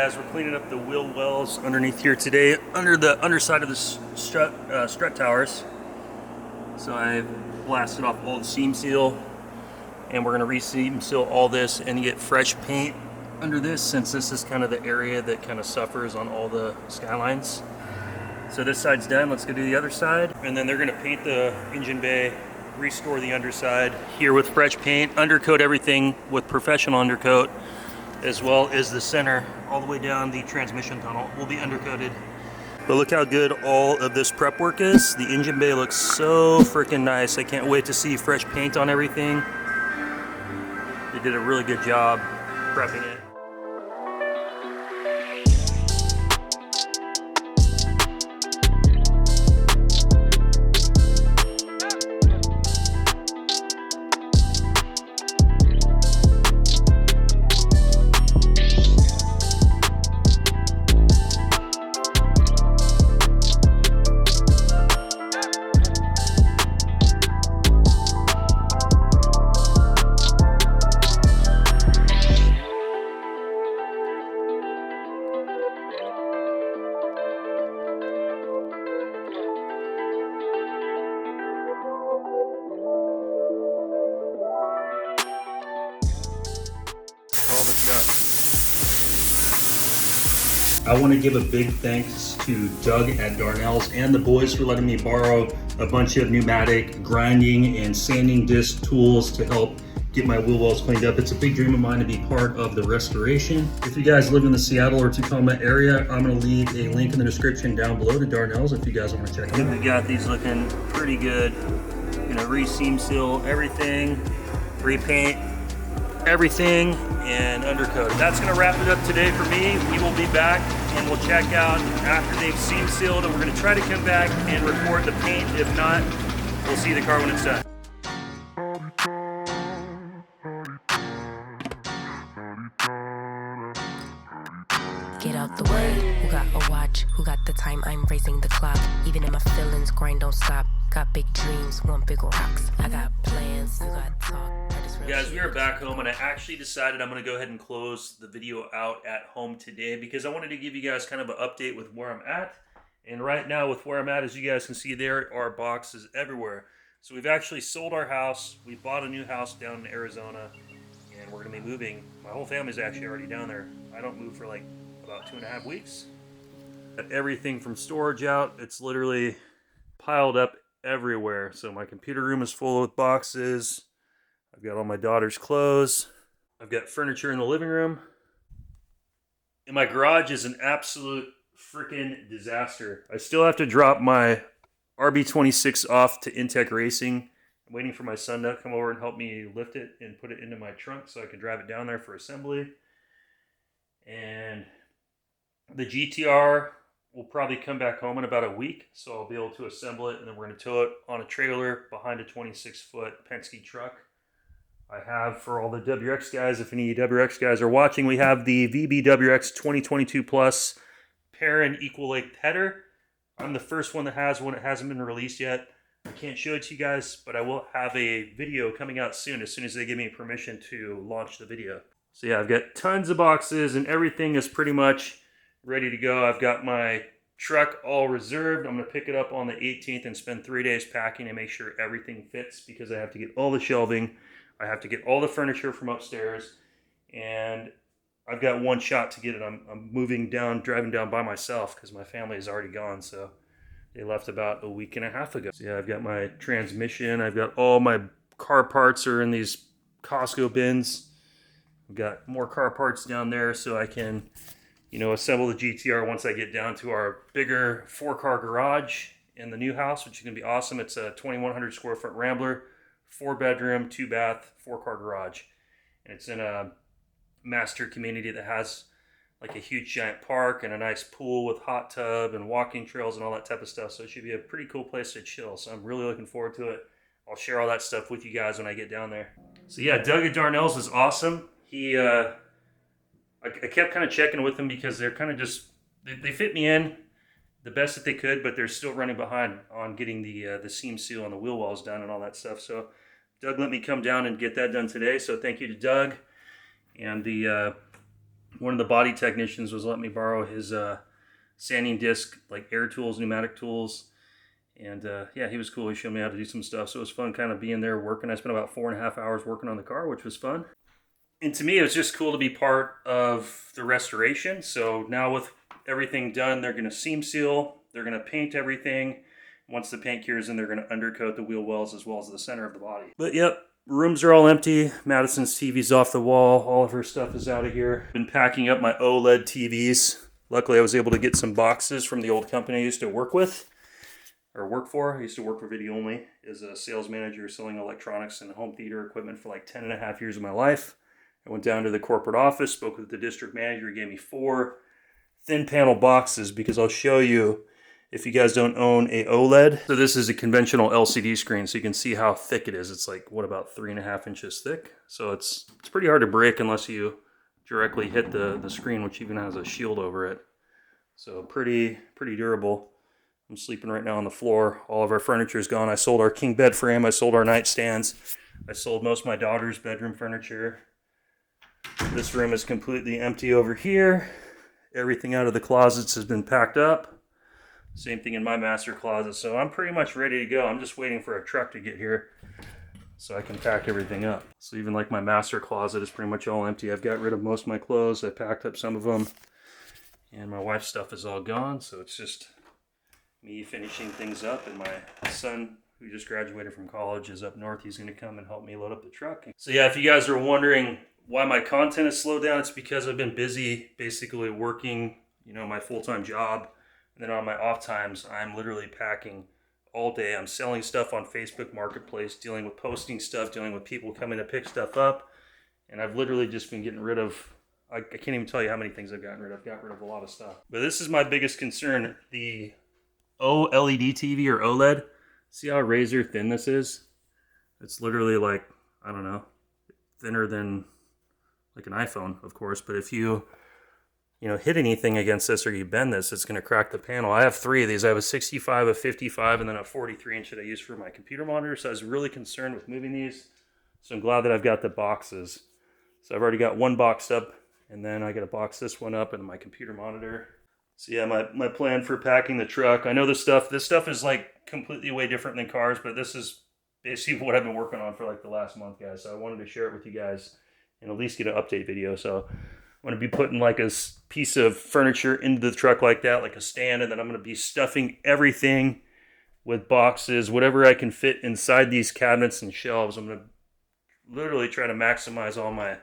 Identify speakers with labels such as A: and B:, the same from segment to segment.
A: guys, we're cleaning up the wheel wells underneath here today, under the underside of the strut towers. So I blasted off all the seam seal, and we're going to re-seam seal all this and get fresh paint under this, since this is kind of the area that kind of suffers on all the Skylines. So this side's done. Let's go do the other side, and then they're going to paint the engine bay, restore the underside here with fresh paint, undercoat everything with professional undercoat, as well as the center all the way down the transmission tunnel will be undercoated. But look how good all of this prep work is. The engine bay looks so freaking nice. I can't wait to see fresh paint on everything. They did a really good job prepping it. I want to give a big thanks to Doug at Darnell's and the boys for letting me borrow a bunch of pneumatic grinding and sanding disc tools to help get my wheel wells cleaned up. It's a big dream of mine to be part of the restoration. If you guys live in the Seattle or Tacoma area, I'm going to leave a link in the description down below to Darnell's if you guys want to check it out. We got these looking pretty good. Gonna re-seam seal everything, repaint everything, and undercoat. That's gonna wrap it up today for me. We will be back and we'll check out after they've seam sealed, and we're gonna try to come back and record the paint. If not, we'll see the car when it's done.
B: Get out the way, who got a watch, who got the time, I'm racing the clock. Even in my feelings, grind don't stop. Got big dreams, want big rocks. I got plans, you got talk.
A: Guys, we are back home, and I actually decided I'm going to go ahead and close the video out at home today because I wanted to give you guys kind of an update with where I'm at. And right now with where I'm at, as you guys can see, there are boxes everywhere. So we've actually sold our house. We bought a new house down in Arizona, and we're going to be moving. My whole family's actually already down there. I don't move for like about 2.5 weeks. Got everything from storage out. It's literally piled up everywhere. So my computer room is full with boxes. I've got all my daughter's clothes. I've got furniture in the living room. And my garage is an absolute freaking disaster. I still have to drop my RB26 off to Intech Racing. I'm waiting for my son to come over and help me lift it and put it into my trunk so I can drive it down there for assembly. And the GT-R will probably come back home in about a week, so I'll be able to assemble it, and then we're going to tow it on a trailer behind a 26-foot Penske truck. I have, for all the WRX guys, if any WRX guys are watching, we have the VBWRX 2022 Plus Perrin equal length header. I'm the first one that has one. It hasn't been released yet. I can't show it to you guys, but I will have a video coming out soon as they give me permission to launch the video. So yeah, I've got tons of boxes, and everything is pretty much ready to go. I've got my truck all reserved. I'm going to pick it up on the 18th and spend 3 days packing and make sure everything fits, because I have to get all the shelving. I have to get all the furniture from upstairs, and I've got one shot to get it. I'm moving down, driving down by myself because my family is already gone. So they left about a week and a half ago. So yeah, I've got my transmission. I've got all my car parts are in these Costco bins. I've got more car parts down there so I can, assemble the GT-R once I get down to our bigger 4-car garage in the new house, which is going to be awesome. It's a 2,100 square foot Rambler, 4-bedroom, 2-bath, 4-car garage. And it's in a master community that has like a huge giant park and a nice pool with hot tub and walking trails and all that type of stuff. So it should be a pretty cool place to chill. So I'm really looking forward to it. I'll share all that stuff with you guys when I get down there. So yeah, Doug at Darnell's was awesome. I kept kind of checking with them because they're kind of just, they fit me in the best that they could, but they're still running behind on getting the seam seal on the wheel wells done and all that stuff. So Doug let me come down and get that done today. So thank you to Doug. And the one of the body technicians was letting me borrow his sanding disc, like air tools, pneumatic tools. And yeah, he was cool. He showed me how to do some stuff. So it was fun kind of being there working. I spent about 4.5 hours working on the car, which was fun. And to me, it was just cool to be part of the restoration. So now with everything done, they're going to seam seal. They're going to paint everything. Once the paint cures in, they're going to undercoat the wheel wells as well as the center of the body. But yep, rooms are all empty. Madison's TV's off the wall. All of her stuff is out of here. Been packing up my OLED TVs. Luckily, I was able to get some boxes from the old company I used to work with, or work for. I used to work for Video Only as a sales manager selling electronics and home theater equipment for like 10.5 years of my life. I went down to the corporate office, spoke with the district manager. He gave me 4 thin panel boxes because I'll show you if you guys don't own a OLED. So this is a conventional LCD screen, so you can see how thick it is. It's like, what, about 3.5 inches thick? So it's pretty hard to break unless you directly hit the screen, which even has a shield over it. So pretty durable. I'm sleeping right now on the floor. All of our furniture is gone. I sold our king bed frame. I sold our nightstands. I sold most of my daughter's bedroom furniture. This room is completely empty over here. Everything out of the closets has been packed up. Same thing in my master closet. So I'm pretty much ready to go. I'm just waiting for a truck to get here so I can pack everything up. So even like my master closet is pretty much all empty. I've got rid of most of my clothes. I packed up some of them. And my wife's stuff is all gone. So it's just me finishing things up. And my son, who just graduated from college, is up north. He's going to come and help me load up the truck. So yeah, if you guys are wondering why my content has slowed down, it's because I've been busy basically working, my full-time job. And then on my off times, I'm literally packing all day. I'm selling stuff on Facebook Marketplace, dealing with posting stuff, dealing with people coming to pick stuff up. And I've literally just been getting rid of, I can't even tell you how many things I've gotten rid of. I've got rid of a lot of stuff. But this is my biggest concern, the OLED TV or OLED. See how razor thin this is? It's literally like, I don't know, thinner than like an iPhone, of course. But if you hit anything against this or you bend this, it's going to crack the panel. I have 3 of these. I have a 65, a 55, and then a 43 inch that I use for my computer monitor. So I was really concerned with moving these. So I'm glad that I've got the boxes. So I've already got one boxed up, and then I got to box this one up and my computer monitor. So yeah, my plan for packing the truck. I know this stuff is like completely way different than cars, but this is basically what I've been working on for like the last month, guys. So I wanted to share it with you guys and at least get an update video. So I'm going to be putting like a piece of furniture into the truck like that, like a stand, and then I'm going to be stuffing everything with boxes, whatever I can fit inside these cabinets and shelves. I'm going to literally try to maximize all my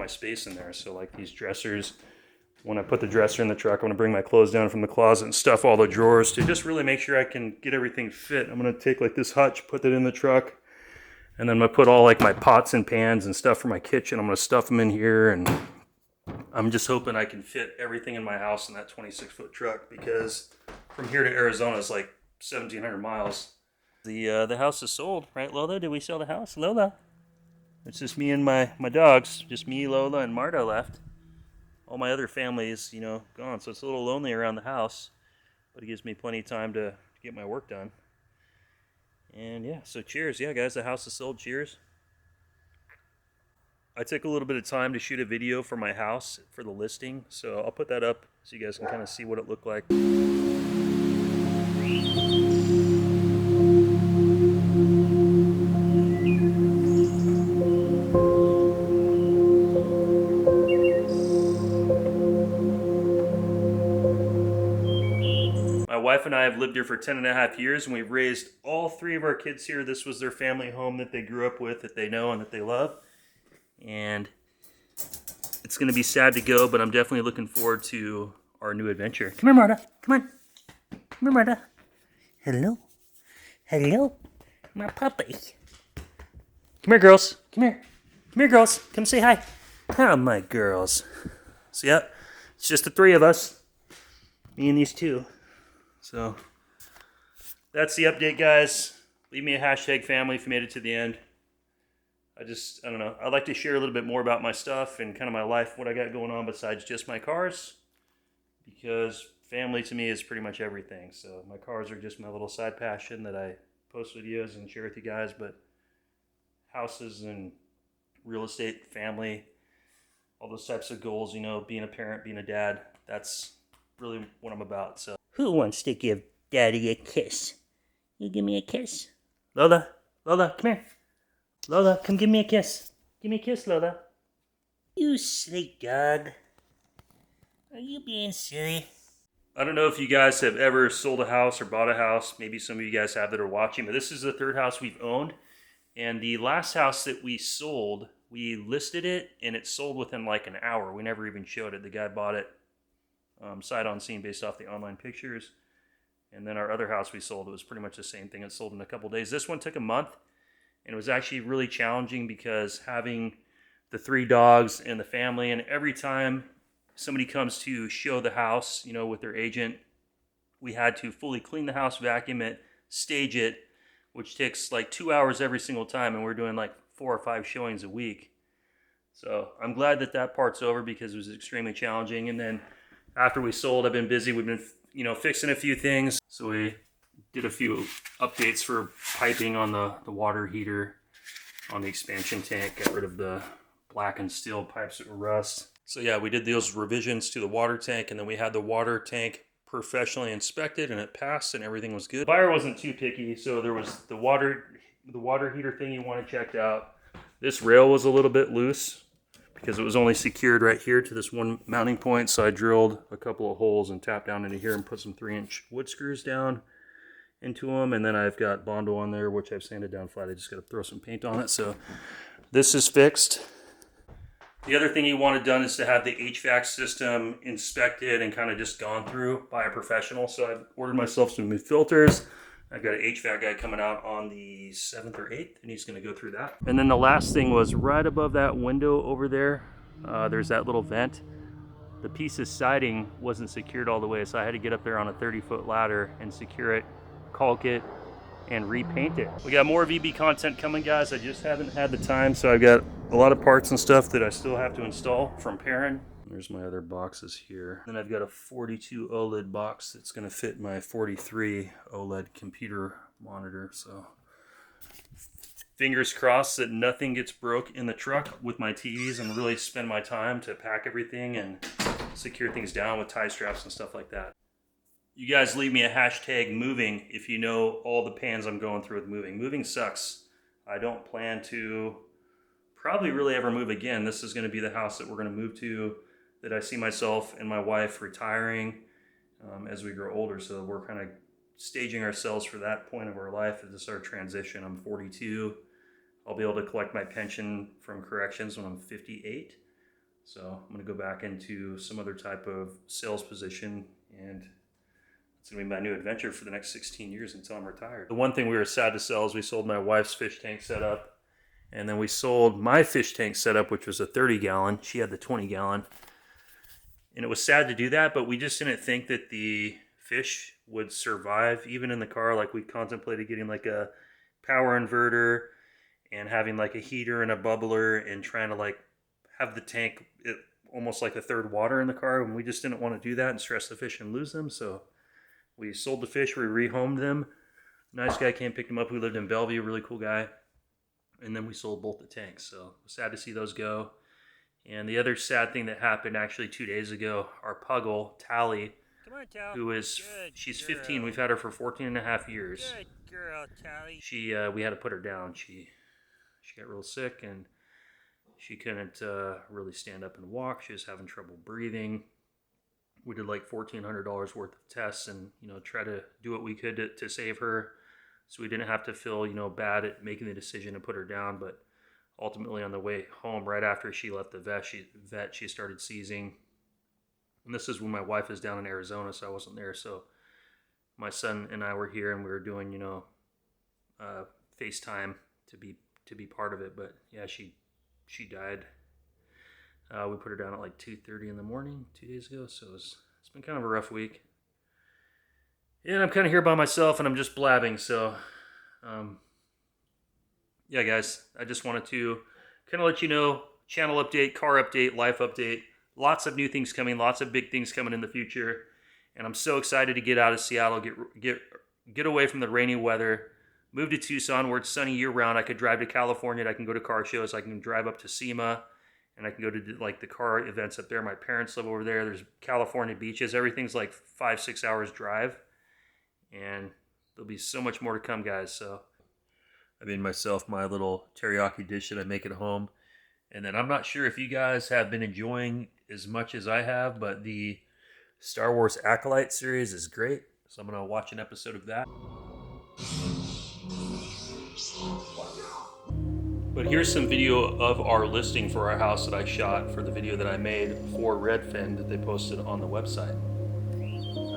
A: space in there. So like these dressers, when I put the dresser in the truck, I'm going to bring my clothes down from the closet and stuff all the drawers to just really make sure I can get everything fit. I'm going to take like this hutch, put it in the truck, and then I'm going to put all like my pots and pans and stuff for my kitchen. I'm going to stuff them in here, and I'm just hoping I can fit everything in my house in that 26-foot truck, because from here to Arizona is like 1,700 miles. The house is sold, right, Lola? Did we sell the house? Lola? It's just me and my dogs. Just me, Lola, and Marta left. All my other family is, gone. So it's a little lonely around the house, but it gives me plenty of time to get my work done. And yeah, so cheers. Yeah, guys, the house is sold. Cheers. I took a little bit of time to shoot a video for my house for the listing, so I'll put that up so you guys can kind of see what it looked like. My wife and I have lived here for 10.5 years, and we've raised all 3 of our kids here. This was their family home that they grew up with, that they know and that they love. And it's going to be sad to go, but I'm definitely looking forward to our new adventure. Come here, Marta. Come on. Come here, Marta. Hello. Hello. My puppy. Come here, girls. Come here. Come here, girls. Come say hi. Oh, my girls. So, yeah, it's just the 3 of us. Me and these 2. So that's the update, guys. Leave me a hashtag family if you made it to the end. I don't know. I'd like to share a little bit more about my stuff and kind of my life, what I got going on besides just my cars, because family to me is pretty much everything. So my cars are just my little side passion that I post videos and share with you guys, but houses and real estate, family, all those types of goals, you know, being a parent, being a dad. That's really what I'm about. So,
C: who wants to give Daddy a kiss? You give me a kiss.
A: Lola, come here. Lola, come give me a kiss. Give me a kiss, Lola.
C: You silly dog. Are you being silly?
A: I don't know if you guys have ever sold a house or bought a house. Maybe some of you guys have that are watching, but this is the third house we've owned. And the last house that we sold, we listed it and it sold within like an hour. We never even showed it. The guy bought it sight on scene based off the online pictures. And then our other house we sold, it was pretty much the same thing. It sold in a couple days. This one took a month, and it was actually really challenging because having the 3 dogs and the family, and every time somebody comes to show the house, you know, with their agent, we had to fully clean the house, vacuum it, stage it, which takes like 2 hours every single time, and we're doing like 4 or 5 showings a week. So I'm glad that that part's over because it was extremely challenging. And then after we sold, I've been busy. We've been, you know, fixing a few things. So we did a few updates for piping on the water heater on the expansion tank, got rid of the black and steel pipes that were rust. So yeah, we did those revisions to the water tank, and then we had the water tank professionally inspected, and it passed, and everything was good. The buyer wasn't too picky, so there was the water heater thing you want to check out. This rail was a little bit loose because it was only secured right here to this one mounting point, so I drilled a couple of holes and tapped down into here and put some 3-inch wood screws down into them, and then I've got Bondo on there, which I've sanded down flat. I just got to throw some paint on it. So this is fixed. The other thing you want it done is to have the HVAC system inspected and kind of just gone through by a professional. So I've ordered myself some new filters. I've got an HVAC guy coming out on the 7th or 8th, and he's going to go through that. And then the last thing was right above that window over there, there's that little vent. The piece of siding wasn't secured all the way, so I had to get up there on a 30-foot ladder and secure it, caulk it, and repaint it. We got more VB content coming, guys. I just haven't had the time, so I've got a lot of parts and stuff that I still have to install from Perrin. There's my other boxes here. Then I've got a 42 OLED box that's going to fit my 43 OLED computer monitor. So fingers crossed that nothing gets broke in the truck with my TVs, and really spend my time to pack everything and secure things down with tie straps and stuff like that. You guys leave me a hashtag moving if you know all the pains I'm going through with moving. Moving sucks. I don't plan to probably really ever move again. This is going to be the house that we're going to move to, that I see myself and my wife retiring as we grow older. So we're kind of staging ourselves for that point of our life. This is our transition. I'm 42. I'll be able to collect my pension from corrections when I'm 58. So I'm going to go back into some other type of sales position, and it's going to be my new adventure for the next 16 years until I'm retired. The one thing we were sad to sell is we sold my wife's fish tank setup, and then we sold my fish tank setup, which was a 30-gallon. She had the 20-gallon. And it was sad to do that, but we just didn't think that the fish would survive even in the car. Like, we contemplated getting like a power inverter and having like a heater and a bubbler and trying to like have the tank almost like a third water in the car. And we just didn't want to do that and stress the fish and lose them. So we sold the fish, we rehomed them. Nice guy came, picked them up, who lived in Bellevue, really cool guy. And then we sold both the tanks. So it was sad to see those go. And the other sad thing that happened actually 2 days ago, our puggle, Tally, who is, she's 15. We've had her for 14 and a half years.
C: Good girl, Tally.
A: We had to put her down. She got real sick, and she couldn't really stand up and walk. She was having trouble breathing. We did like $1,400 worth of tests, and try to do what we could to save her, so we didn't have to feel bad at making the decision to put her down. But ultimately, on the way home, right after she left the vet, she started seizing. And this is when my wife is down in Arizona, so I wasn't there. So my son and I were here, and we were doing FaceTime to be part of it. But yeah, she died. We put her down at like 2:30 in the morning 2 days ago, so it's been kind of a rough week. Yeah, and I'm kind of here by myself, and I'm just blabbing. So yeah, guys, I just wanted to kind of let you know, channel update, car update, life update. Lots of new things coming, lots of big things coming in the future. And I'm so excited to get out of Seattle, get away from the rainy weather, move to Tucson where it's sunny year round. I could drive to California, I can go to car shows, I can drive up to SEMA and I can go to like the car events up there. My parents live over there. There's California beaches. Everything's like 5-6 hours drive, and there'll be so much more to come, guys. So I made myself my little teriyaki dish that I make at home. And then I'm not sure if you guys have been enjoying as much as I have, but the Star Wars Acolyte series is great. So I'm going to watch an episode of that. But here's some video of our listing for our house that I shot for the video that I made for Redfin that they posted on the website.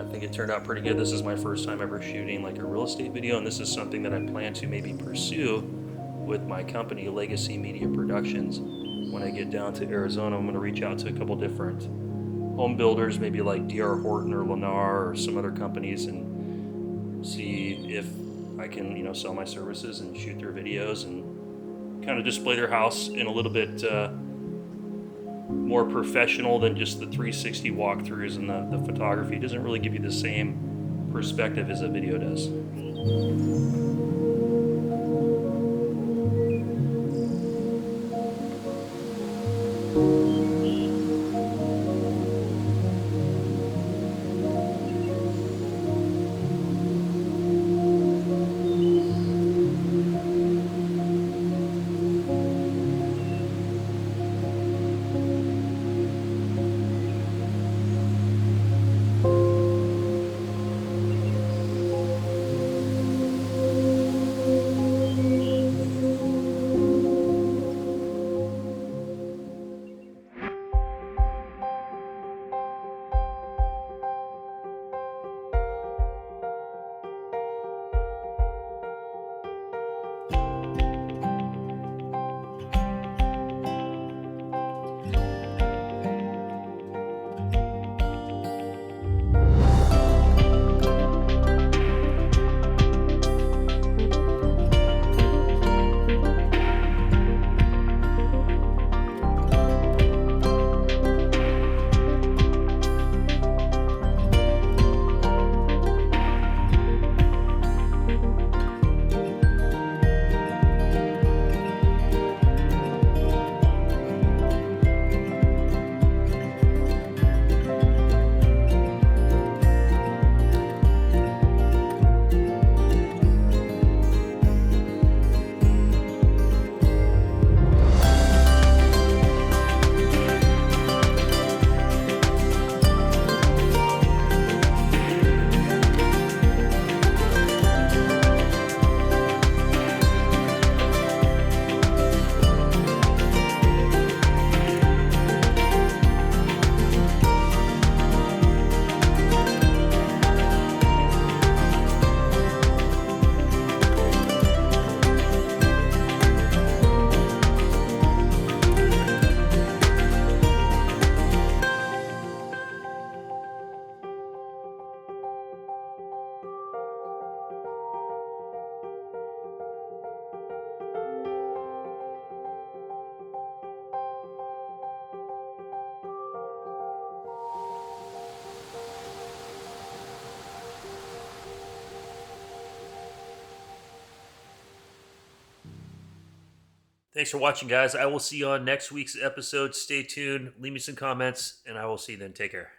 A: I think it turned out pretty good. This is my first time ever shooting like a real estate video, and this is something that I plan to maybe pursue with my company, Legacy Media Productions. When I get down to Arizona, I'm going to reach out to a couple different home builders, maybe like D.R. Horton or Lennar or some other companies, and see if I can, you know, sell my services and shoot their videos and kind of display their house in a little bit more professional than just the 360 walkthroughs, and the photography doesn't really give you the same perspective as a video does. Thanks for watching, guys. I will see you on next week's episode. Stay tuned. Leave me some comments, and I will see you then. Take care.